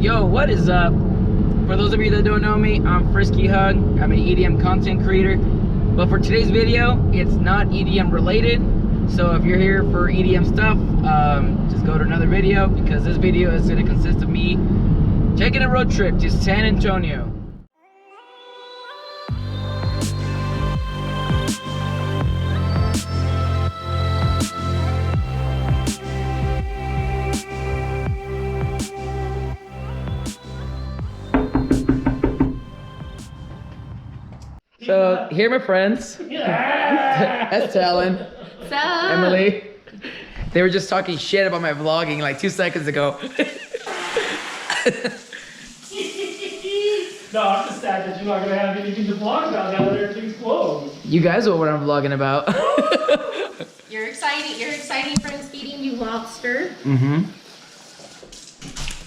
Yo, what is up? For those of you that don't know me, I'm Frisky Hug. I'm an EDM content creator. But for today's video, it's not EDM related. So if you're here for EDM stuff, just go to another video, because this video is going to consist of me taking a road trip to San Antonio. So here are my friends. That's Talon. What's up? Emily. They were just talking shit about my vlogging like 2 seconds ago. No, I'm just sad that you're not gonna have anything to vlog about now that everything's closed. You guys know what I'm vlogging about. Your exciting friends feeding you lobster. Mm-hmm.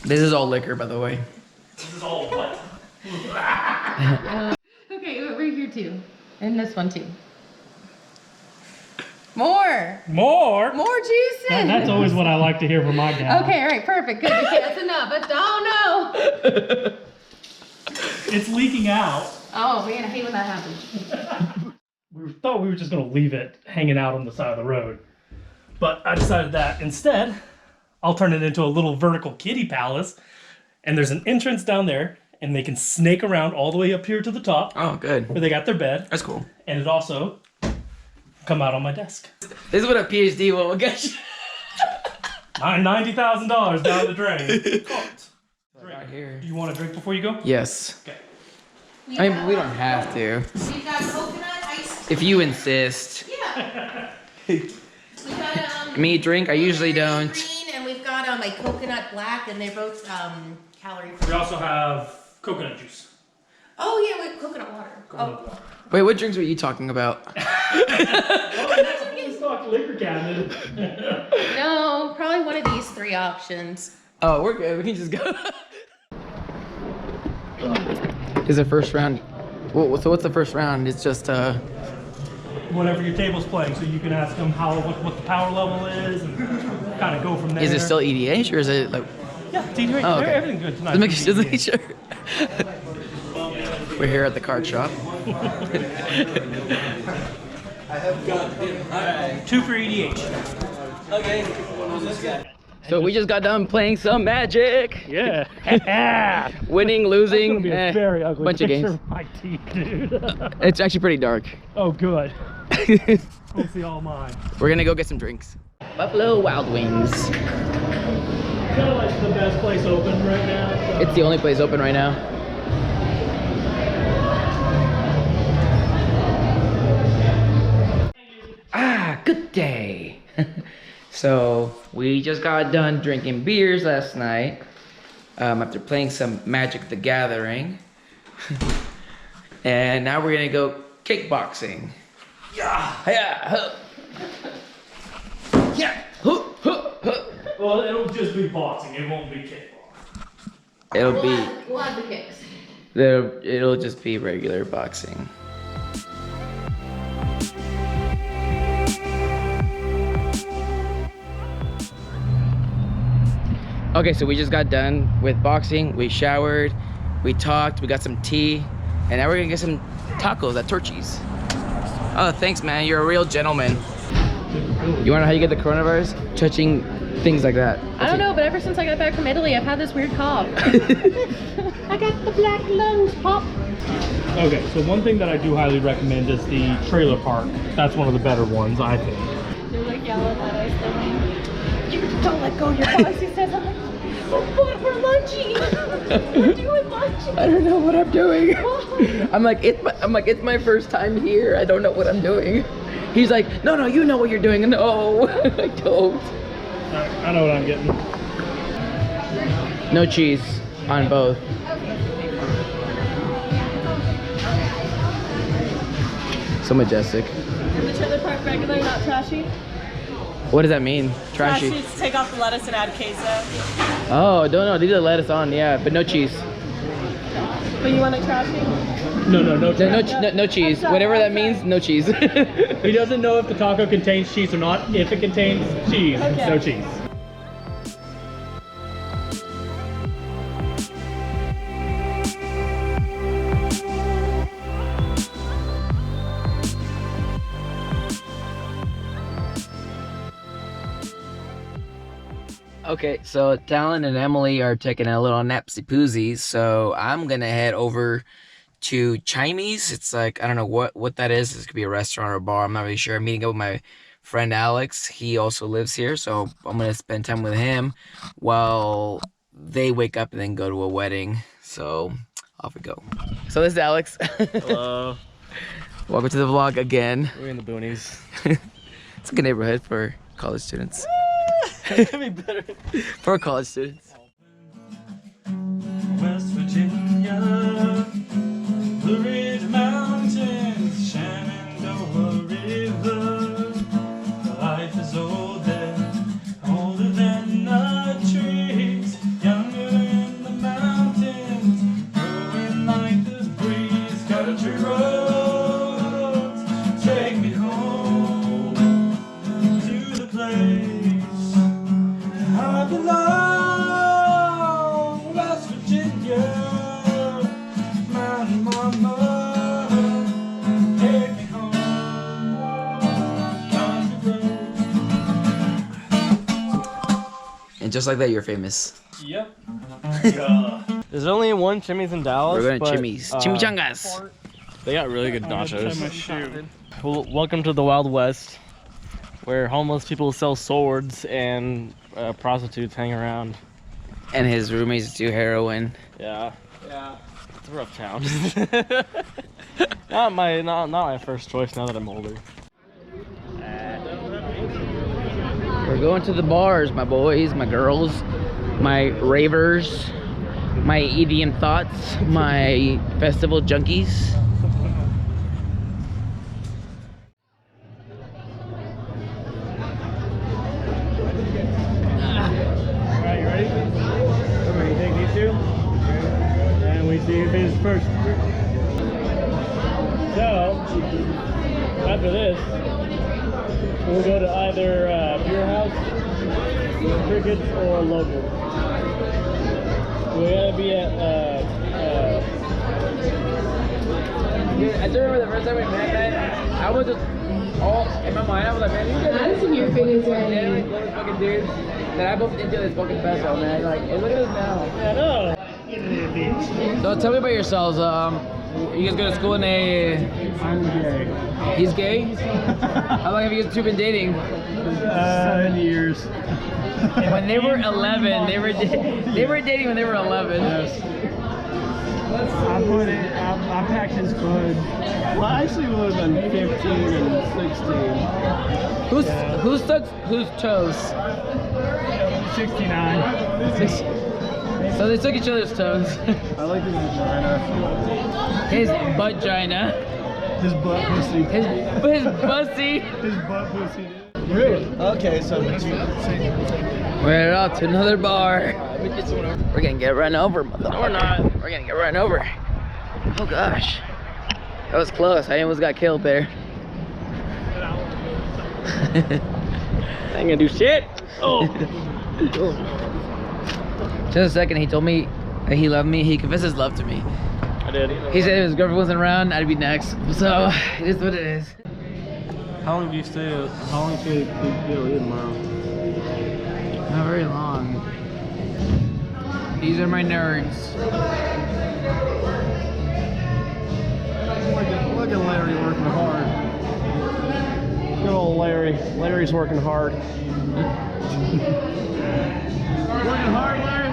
This is all liquor, by the way. This is all what? Okay, we're here too. And this one too. More juice in. That's always what I like to hear from my gal. Okay, all right, perfect, good. Okay, that's enough. But oh no. It's leaking out. Oh man, I hate when that happens. We thought we were just gonna leave it hanging out on the side of the road. But I decided that instead, I'll turn it into a little vertical kiddie palace. And there's an entrance down there, and they can snake around all the way up here to the top. Oh, good. Where they got their bed. That's cool. And it also come out on my desk. This is what a PhD will get you. $90,000 down the drain. Right here. You want a drink before you go? Yes. Okay. I mean, we don't have to. We've got coconut ice. If you insist. Yeah. We've got Me drink? I usually don't. green, and we've got a coconut black, and they're both calorie free. We also have coconut juice. Oh yeah, we have coconut water. Coconut water. Wait, what drinks were you talking about? Oh, that's a fully stocked liquor cabinet. No, probably one of these 3 options. Oh, we're good. We can just go. Is the first round? So what's the first round? It's just Whatever your table's playing, so you can ask them what the power level is, and kind of go from there. Is it still EDH or is it like? Yeah, it's EDH. Oh, okay. Everything good tonight. Just make sure. We're here at the card shop. I have got it. 2 for EDH. Okay. Who's this guy? So we just got done playing some Magic. Yeah. Winning, losing, It's gonna be a very ugly bunch of picture games. of my teeth, dude. It's actually pretty dark. Oh, good. We'll see all mine. We're gonna go get some drinks. Buffalo Wild Wings. Kind of like the best place open right now. So. It's the only place open right now. Ah, good day. So we just got done drinking beers last night after playing some Magic the Gathering. And now we're gonna go kickboxing. Yeah. Yeah. Well, it'll just be boxing. It won't be kickboxing. We'll have the kicks. It'll just be regular boxing. Okay, so we just got done with boxing. We showered, we talked, we got some tea, and now we're gonna get some tacos at Torchy's. Oh, thanks, man. You're a real gentleman. You wanna know how you get the coronavirus? Touching things like that. I don't know, but ever since I got back from Italy, I've had this weird cough. I got the black lungs, Pop. Okay, so one thing that I do highly recommend is the trailer park. That's one of the better ones, I think. They're like yelling at us. They're like, you don't let go of your policy says. I'm like, but we're lunching. We're doing lunching. I don't know what I'm doing. I'm like, it's my first time here. I don't know what I'm doing. He's like, no, you know what you're doing. No, I don't. I know what I'm getting. No cheese on both. So majestic. The trailer park regular, not trashy. What does that mean? Trashy? Trashy is take off the lettuce and add queso. Oh, no, leave the lettuce on, yeah, but no cheese. But you want it trashy? No cheese. Whatever that means, no cheese. He doesn't know if the taco contains cheese or not. If it contains cheese, Okay. no cheese. Okay, so Talon and Emily are taking a little napsy-poozy, so I'm gonna head over to Chime's. It's like, I don't know what that is. This could be a restaurant or a bar. I'm not really sure. I'm meeting up with my friend Alex. He also lives here, so I'm gonna spend time with him while they wake up and then go to a wedding. So off we go. So this is Alex. Hello. Welcome to the vlog again. We're in the boonies. It's a good neighborhood for college students. Could be better. For college students. West Virginia, Blue Ridge Mountains, Shenandoah River. Life is older than the trees, younger than the mountains, growing like the breeze. Country roads, take me home to the place I belong, West Virginia, Mountain Mama, take me home, country road. And just like that, you're famous. Yep. There's only one Chimmy's in Dallas. We're going to but, Chimmy's. Chimichangas. They got really good nachos. Well, welcome to the Wild West, where homeless people sell swords and prostitutes hang around. And his roommates do heroin. Yeah. It's a rough town. not my first choice now that I'm older. We're going to the bars, my boys, my girls, my ravers, my EDM thoughts, my festival junkies. Alright, you ready? Somebody take these two. And we see who finishes first. So, after this, we'll go to either Beer House, Crickets, or Local. We gotta be at, I still remember the first time we met that, I was just all, in my mind, I was like, man, these guys How does your fingers are right like those fucking dudes that I bumped into this fucking festival, man. Like, hey, look at us now. I know. So tell me about yourselves. You guys go to school in a... I'm gay. He's gay? How long have you guys two been dating? 7 years. When they were 11, they were dating when they were 11. Yes. I packed his food. Well, actually it would have been 15 and 16. Whose toes? 69. So they took each other's toes. I like his vagina. His butt-gina. His butt pussy. His bussy. His butt pussy. Really? Okay, so We're off to another bar. We're gonna get run over, mother. No, we're not. We're gonna get run over. Oh gosh. That was close. I almost got killed there. I ain't gonna do shit. Oh. Just a second, he told me that he loved me. He confessed his love to me. I did. He said if his girlfriend wasn't around, I'd be next. So, it is what it is. how long do you stay? How long do you leave tomorrow? Not very long. These are my nerds. Look at Larry working hard. Good old Larry. Larry's working hard. Working hard, Larry?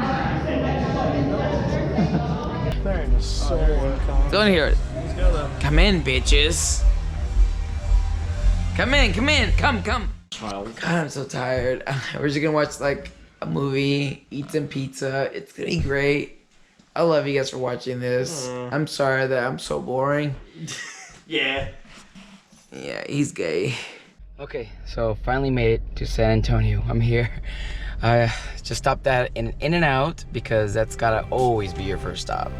Very nice. So Go in here. let's go though. Come in, bitches. Come in, come. God, I'm so tired. We're just gonna watch like a movie, eat some pizza. It's gonna be great. I love you guys for watching this. I'm sorry that I'm so boring. Yeah. Yeah, he's gay. Okay, so finally made it to San Antonio. I'm here. I just stopped at an In-N-Out because that's gotta always be your first stop.